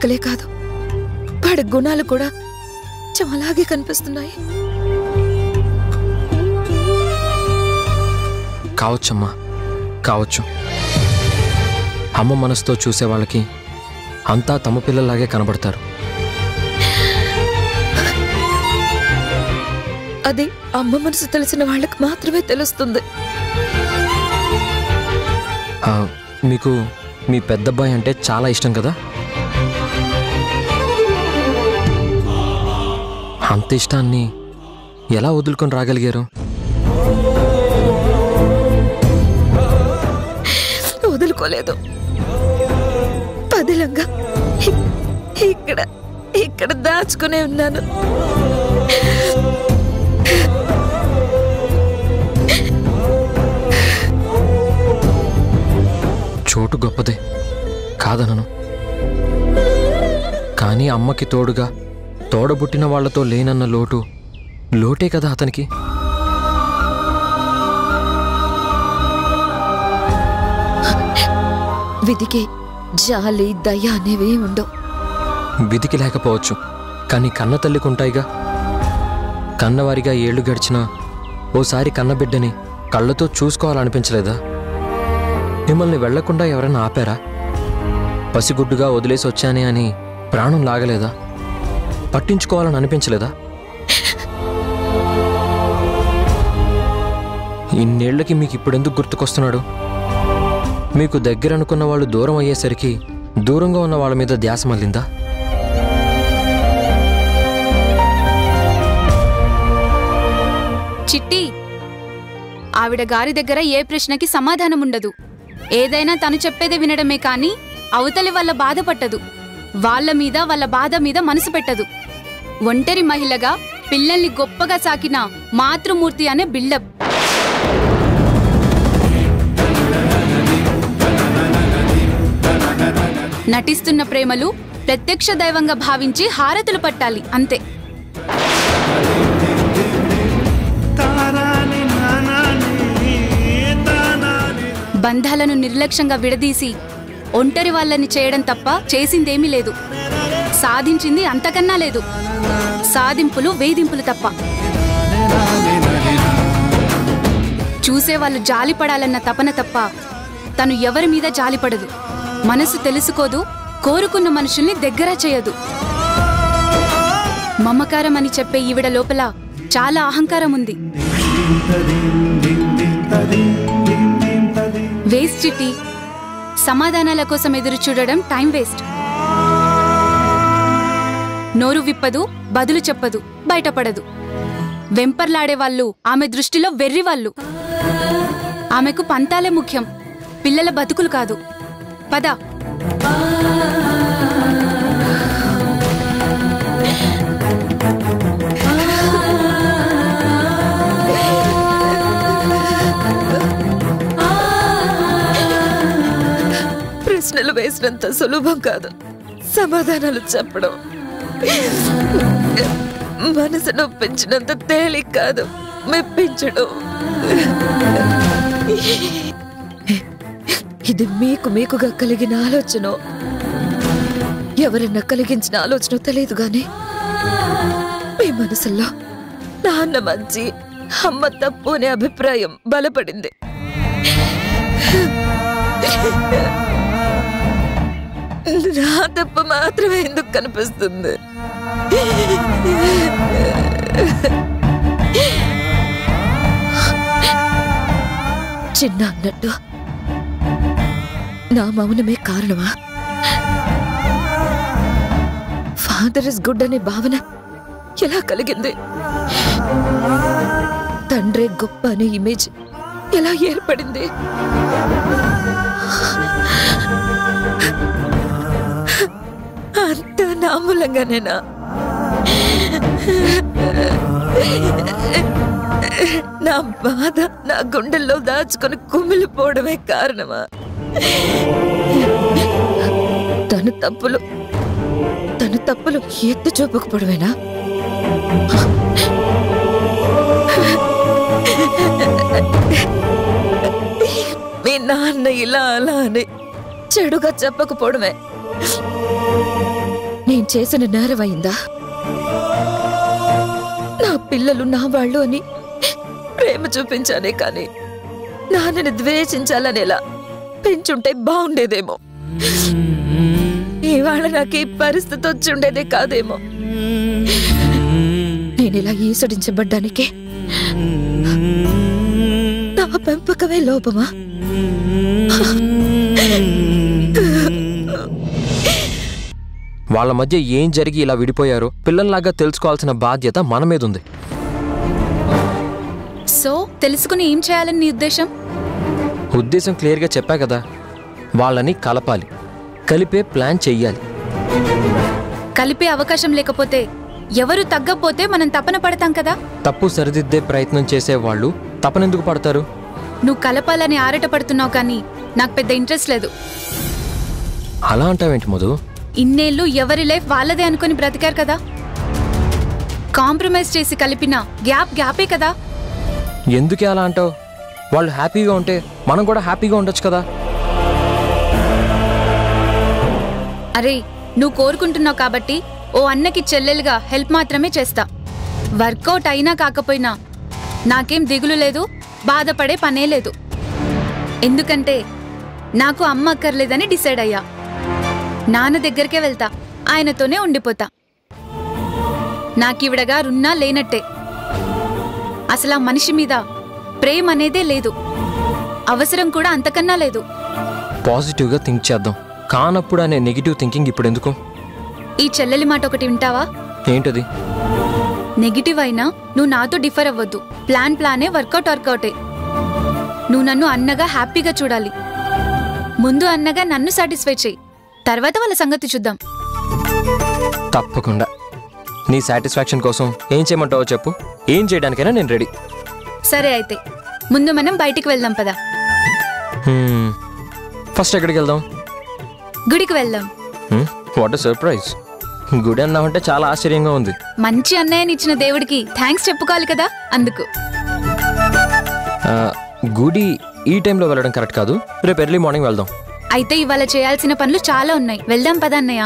పోలికలే కాదు, వాడి గుణాలు కూడా అలాగే కనిపిస్తున్నాయి. కావచ్చమ్మా, కావచ్చు. అమ్మ మనసుతో చూసే వాళ్ళకి అంతా తమ పిల్లలాగే కనబడతారు. అది అమ్మ మనసు తెలిసిన వాళ్ళకి మాత్రమే తెలుస్తుంది. మీకు మీ పెద్దబ్బాయి అంటే చాలా ఇష్టం కదా? అంత ఇష్టాన్ని ఎలా వదులుకొని రాగలిగారు? వదులుకోలేదు. పదిలంగా ఇక్కడ ఇక్కడ దాచుకునే ఉన్నాను. చోటు గొప్పదే కాదనను, కానీ అమ్మకి తోడుగా తోడబుట్టిన వాళ్లతో లేనన్న లోటే కదా అతనికి. విధికి జాలి దయ అనేవి ఉండవు. విధికి లేకపోవచ్చు, కానీ కన్న తల్లికి ఉంటాయిగా. కన్నవారిగా ఏళ్లు గడిచినా ఓసారి కన్నబిడ్డని కళ్ళతో చూసుకోవాలనిపించలేదా? మిమ్మల్ని వెళ్లకుండా ఎవరైనా ఆపారా? పసిగుడ్డుగా వదిలేసి వచ్చానే అని ప్రాణం లాగలేదా? పట్టించుకోవాలని అనిపించలేదా? ఇన్నేళ్లకి మీకు ఇప్పుడెందుకు గుర్తుకొస్తున్నాడు? మీకు దగ్గరనుకున్న వాళ్ళు దూరం అయ్యేసరికి దూరంగా ఉన్న వాళ్ళ మీద ధ్యాస మళ్ళిందా? చిట్టి, ఆవిడ గారి దగ్గర ఏ ప్రశ్నకి సమాధానం ఉండదు. ఏదైనా తను చెప్పేదే వినడమే కాని అవతలి వాళ్ళ బాధపట్టదు. వాళ్ళ మీద వాళ్ళ బాధ మీద మనసు పెట్టదు. ఒంటరి మహిళగా పిల్లల్ని గొప్పగా సాకిన మాతృమూర్తి అనే బిల్డప్. నటిస్తున్న ప్రేమలు ప్రత్యక్ష దైవంగా భావించి హారతులు పట్టాలి అంతే. బంధాలను నిర్లక్ష్యంగా విడదీసి ఒంటరి వాళ్ళని చేయడం తప్ప చేసిందేమీ లేదు. సాధించింది అంతకన్నా లేదు. సాధింపులు వేధింపులు తప్ప. చూసేవాళ్ళు జాలిపడాలన్న తపన తప్ప తను ఎవరి మీద జాలిపడదు. మనసు తెలుసుకోదు, కోరుకున్న మనుషుల్ని దగ్గర చేయదు. మమకారం అని చెప్పే ఈవిడ లోపల చాలా అహంకారం ఉంది. వేస్ట్ చిట్టి. సమాధానాల కోసం ఎదురు చూడడం టైం వేస్ట్. నోరు విప్పదు, బదులు చెప్పదు, బయటపడదు. వెంపర్లాడేవాళ్ళు ఆమె దృష్టిలో వెర్రివాళ్ళు. ఆమెకు పంతాలే ముఖ్యం, పిల్లల బతుకులు కాదు. పద. ప్రశ్నలు వేసినంత సులభం కాదు సమాధానాలు చెప్పడం. మనసు నొప్పించినంత తేలిక కాదు మెప్పించడం. ఇది మీకుగా కలిగిన ఆలోచన, ఎవరన్నా కలిగించిన ఆలోచన తెలియదు గాని మీ మనసులో నాన్న మంచి అమ్మ తప్పు అనే అభిప్రాయం బలపడింది. నా తప్పు మాత్రమే ఎందుకు కనిపిస్తుంది? చిన్న అన్నట్టు నా మౌనమే కారణమా? ఫాదర్ ఇస్ గుడ్ అనే భావన ఎలా కలిగింది? తండ్రే గొప్ప అనే ఇమేజ్ ఎలా ఏర్పడింది? అంత నా మూలంగానేనా? నా బాధ నా గుండెల్లో దాచుకొని కుమిలిపోవడమే కారణమా? తన తప్పులు ఎత్తి చూపకపోవడమేనా? మీ నాన్న ఇలా అలా అని చెడుగా చెప్పకపోవడమే. నేను చేసిన నేరమైందా? నా పిల్లలు నా వాళ్ళు అని ప్రేమ చూపించానే కానీ నాన్నని ద్వేషించాలనేలా పెంచుంటే బాగుండేదేమో. ఇవాళ నాకు ఈ పరిస్థితి వచ్చి ఉండేదే కాదేమో. నేను ఇలా ఈసడించబడ్డానికే నా పెంపకమే లోపమా? వాళ్ళ మధ్య ఏం జరిగి ఇలా విడిపోయారో పిల్లల్లాగా తెలుసుకోవాల్సిన బాధ్యత మన మీద ఉంది. సో తెలుసుకుని ఏం చేయాలని నీ ఉద్దేశం? ఉద్దేశం క్లియర్గా చెప్పా కదా, వాళ్ళని కలపాలి, కలిపే ప్లాన్ చెయ్యాలి. కలిపే అవకాశం లేకపోతే ఎవరు తగ్గపోతే మనం తపన పడతాం కదా. తప్పు సరిదిద్దే ప్రయత్నం చేసే వాళ్ళు తపనెందుకు పడతారు? నువ్వు కలపాలని ఆరాట పడుతున్నావు కానీ నాకు పెద్ద ఇంట్రెస్ట్ లేదు. అలా అంటావేంటి మధు? ఇన్నేళ్ళు ఎవరి లైఫ్ వాళ్ళదే అనుకుని బ్రతికారు కదా. కాంప్రమైజ్ చేసి కలిపిన గ్యాపే కదా. ఎందుకే అలా అంటావు? వాళ్ళు హ్యాపీగా ఉంటే మనం కూడా హ్యాపీగా ఉండొచ్చు కదా. అరే, నువ్వు కోరుకుంటున్నావు కాబట్టి ఓ అన్నకి చెల్లెలుగా హెల్ప్ మాత్రమే చేస్తా. వర్కౌట్ అయినా కాకపోయినా నాకేం దిగులు లేదు, బాధపడే పనే లేదు. ఎందుకంటే నాకు అమ్మ అక్కర్లేదని డిసైడ్ అయ్యా. నాన్న దగ్గరికే వెళ్తా, ఆయనతోనే ఉండిపోతా. నాకివిడగా రున్నా లేనట్టే. అసలు ఆ మనిషి మీద ప్రేమ అనేదే లేదు, అవసరం కూడా అంతకన్నా లేదు. పాజిటివ్గా థింక్ చేద్దాం. కానప్పుడు అనే నెగిటివ్ థింకింగ్ ఇప్పుడు ఎందుకు? ఈ చెల్లెలి మాట ఒకటి వింటావా? ఏంటది? నెగిటివ్ అయినా నువ్వు నాతో డిఫర్ అవ్వద్దు. ప్లానే వర్కౌటే. నువ్వు నన్ను అన్నగా హ్యాపీగా చూడాలి. ముందు అన్నగా నన్ను సాటిస్ఫై చేయి, తర్వాత వాళ్ళ సంగతి చూద్దాం. తప్పకుండా. నీ సాటిస్ఫాక్షన్ కోసం ఏం చేయమంటావో చెప్పు, ఏం చేయడానికైనా నేను రెడీ. సరే అయితే ముందు మనం బయటికి వెళ్దాం పదా. ఫస్ట్ ఎక్కడికి వెళ్దాం? గుడికి వెళ్దాం. What surprise! గుడి అన్నావంటే చాలా ఆశ్చర్యంగా ఉంది. మంచి అన్నయ్యని ఇచ్చిన దేవుడికి థ్యాంక్స్ చెప్పుకోవాలి కదా, అందుకు. గుడి ఈ టైంలో వెళ్ళడం కరెక్ట్ కాదు, రేపు ఎర్లీ మార్నింగ్ వెళ్దాం. అయితే ఇవాళ చేయాల్సిన పనులు చాలా ఉన్నాయి, వెళ్దాం పదా అన్నయ్య.